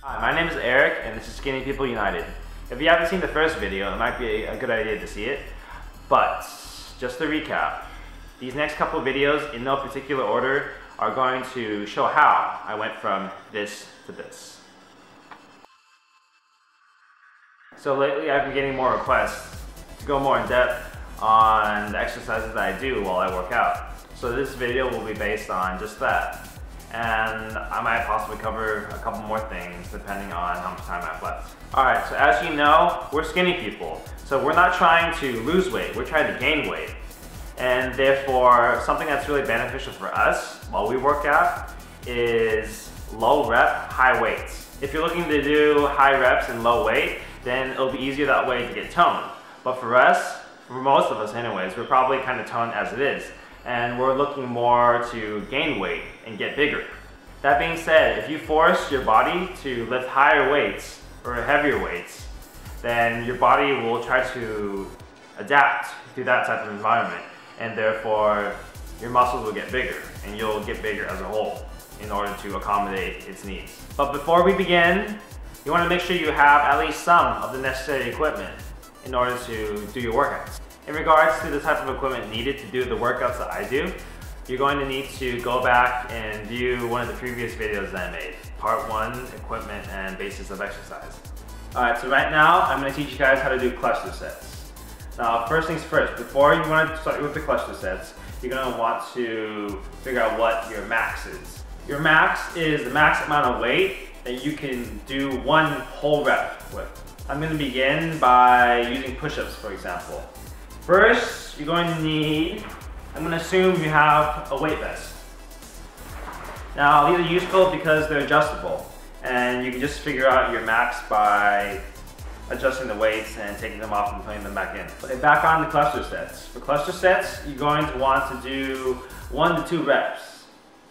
Hi, my name is Eric and this is Skinny People United. If you haven't seen the first video, it might be a good idea to see it. But, just to recap, these next couple videos, in no particular order, are going to show how I went from this to this. So lately I've been getting more requests to go more in depth on the exercises that I do while I work out. So this video will be based on just that. And I might possibly cover a couple more things depending on how much time I have left. Alright, so as you know, we're skinny people. So we're not trying to lose weight, we're trying to gain weight. And therefore, something that's really beneficial for us while we work out is low rep, high weights. If you're looking to do high reps and low weight, then it'll be easier that way to get toned. But for us, for most of us anyways, we're probably kind of toned as it is. And we're looking more to gain weight and get bigger. That being said, if you force your body to lift higher weights or heavier weights, then your body will try to adapt to that type of environment, and therefore your muscles will get bigger and you'll get bigger as a whole in order to accommodate its needs. But before we begin, you want to make sure you have at least some of the necessary equipment in order to do your workouts. In regards to the type of equipment needed to do the workouts that I do, you're going to need to go back and view one of the previous videos that I made. Part 1, equipment and basis of exercise. Alright, so right now I'm going to teach you guys how to do cluster sets. Now first things first, before you want to start with the cluster sets, you're going to want to figure out what your max is. Your max is the max amount of weight that you can do one whole rep with. I'm going to begin by using push-ups, for example. First, you're going to need, I'm going to assume you have a weight vest. Now, these are useful because they're adjustable, and you can just figure out your max by adjusting the weights and taking them off and putting them back in. Okay, back on the cluster sets. For cluster sets, you're going to want to do 1 to 2 reps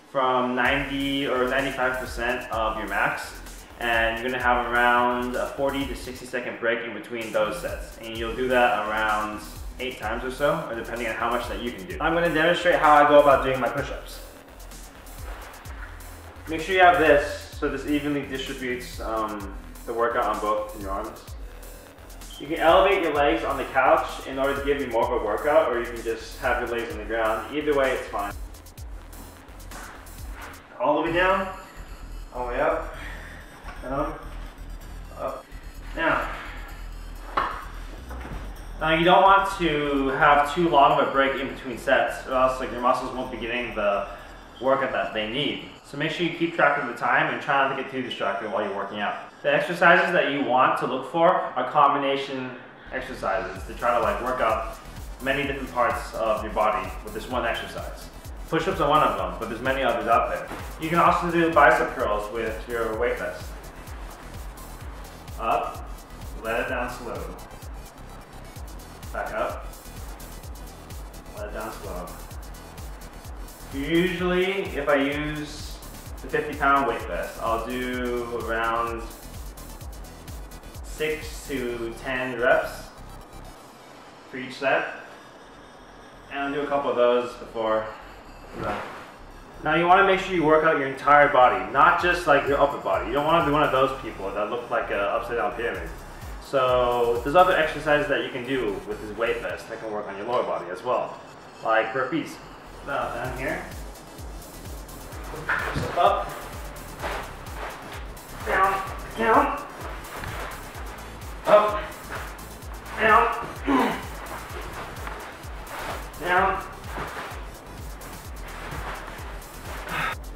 from 90 or 95% of your max. And you're going to have around a 40 to 60 second break in between those sets. And you'll do that around 8 times or so, or depending on how much that you can do. I'm going to demonstrate how I go about doing my push-ups. Make sure you have this, so this evenly distributes the workout on both your arms. You can elevate your legs on the couch in order to give you more of a workout, or you can just have your legs on the ground. Either way, it's fine. All the way down, all the way up. Down, up. Now you don't want to have too long of a break in between sets, or else your muscles won't be getting the workout that they need. So make sure you keep track of the time and try not to get too distracted while you're working out. The exercises that you want to look for are combination exercises to try to work out many different parts of your body with this one exercise. Push-ups are one of them, but there's many others out there. You can also do bicep curls with your weight vest. Up, let it down slow. Back up, let it down slow. Usually, if I use the 50-pound weight vest, I'll do around 6 to 10 reps for each set. And I'll do a couple of those before I'm done. Now you want to make sure you work out your entire body, not just your upper body. You don't want to be one of those people that look like an upside down pyramid. So there's other exercises that you can do with this weight vest that can work on your lower body as well. Like burpees. Now down here. Step up. Down. Down. Up. Down. Down.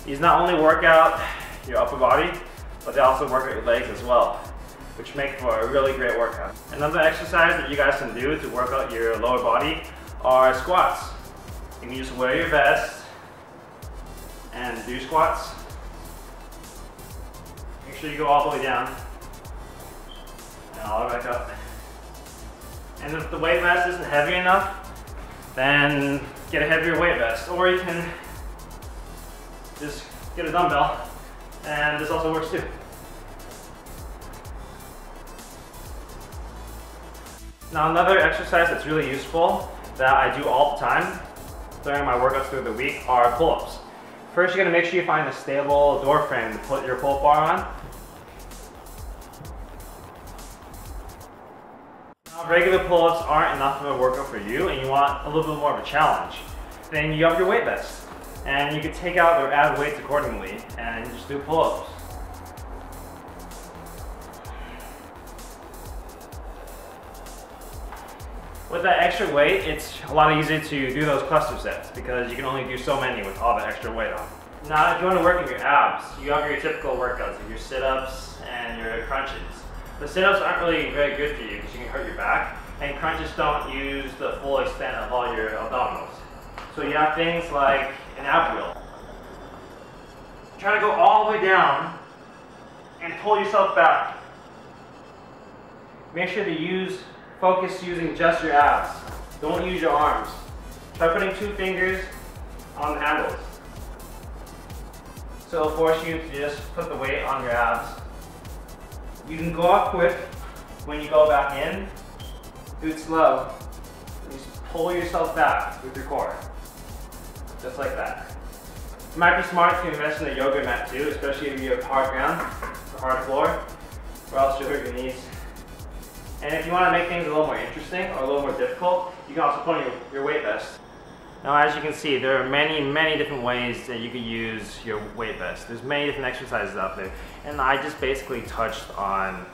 These not only work out your upper body, but they also work out your legs as well, which make for a really great workout. Another exercise that you guys can do to work out your lower body are squats. You can just wear your vest and do squats. Make sure you go all the way down and all the way back up. And if the weight vest isn't heavy enough, then get a heavier weight vest, or you can just get a dumbbell, and this also works too. Now another exercise that's really useful that I do all the time during my workouts through the week are pull-ups. First, you're going to make sure you find a stable door frame to put your pull-up bar on. regular pull-ups aren't enough of a workout for you and you want a little bit more of a challenge, then you have your weight vest. And you can take out or add weights accordingly and just do pull-ups. With that extra weight, it's a lot easier to do those cluster sets because you can only do so many with all the extra weight on. Now, if you want to work on your abs, you have your typical workouts, like your sit-ups and your crunches. The sit-ups aren't really very good for you because you can hurt your back, and crunches don't use the full extent of all your abdominals. So you have things like an ab wheel. Try to go all the way down and pull yourself back. Make sure to focus using just your abs. Don't use your arms. Try putting 2 fingers on the handles. So it'll force you to just put the weight on your abs. You can go up quick when you go back in. Do it slow. And just pull yourself back with your core. Just like that. It might be smart to invest in a yoga mat too, especially if you have hard ground or hard floor, or else you'll hurt your knees. And if you want to make things a little more interesting or a little more difficult, you can also put on your weight vest. Now, as you can see, there are many different ways that you can use your weight vest. There's many different exercises out there, and I just basically touched on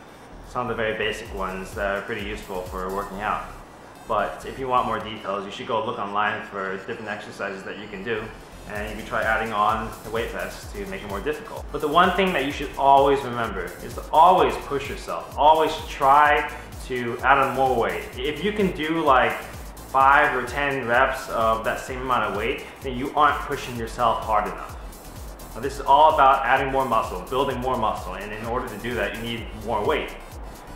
some of the very basic ones that are pretty useful for working out. But if you want more details, you should go look online for different exercises that you can do, and you can try adding on the weight vest to make it more difficult. But the one thing that you should always remember is to always push yourself. Always try to add on more weight. If you can do like 5 or 10 reps of that same amount of weight, then you aren't pushing yourself hard enough. Now, this is all about adding more muscle, building more muscle, and in order to do that, you need more weight.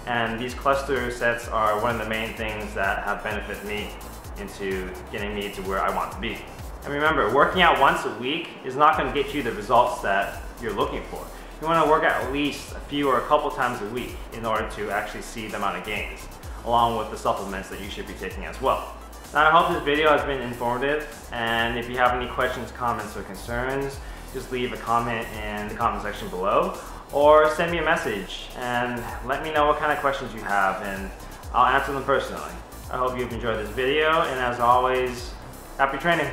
And these cluster sets are one of the main things that have benefited me into getting me to where I want to be. And remember, working out once a week is not going to get you the results that you're looking for. You want to work out at least a few or a couple times a week in order to actually see the amount of gains, along with the supplements that you should be taking as well. Now, I hope this video has been informative, and if you have any questions, comments, or concerns, just leave a comment in the comment section below, or send me a message and let me know what kind of questions you have, and I'll answer them personally. I hope you've enjoyed this video, and as always, happy training!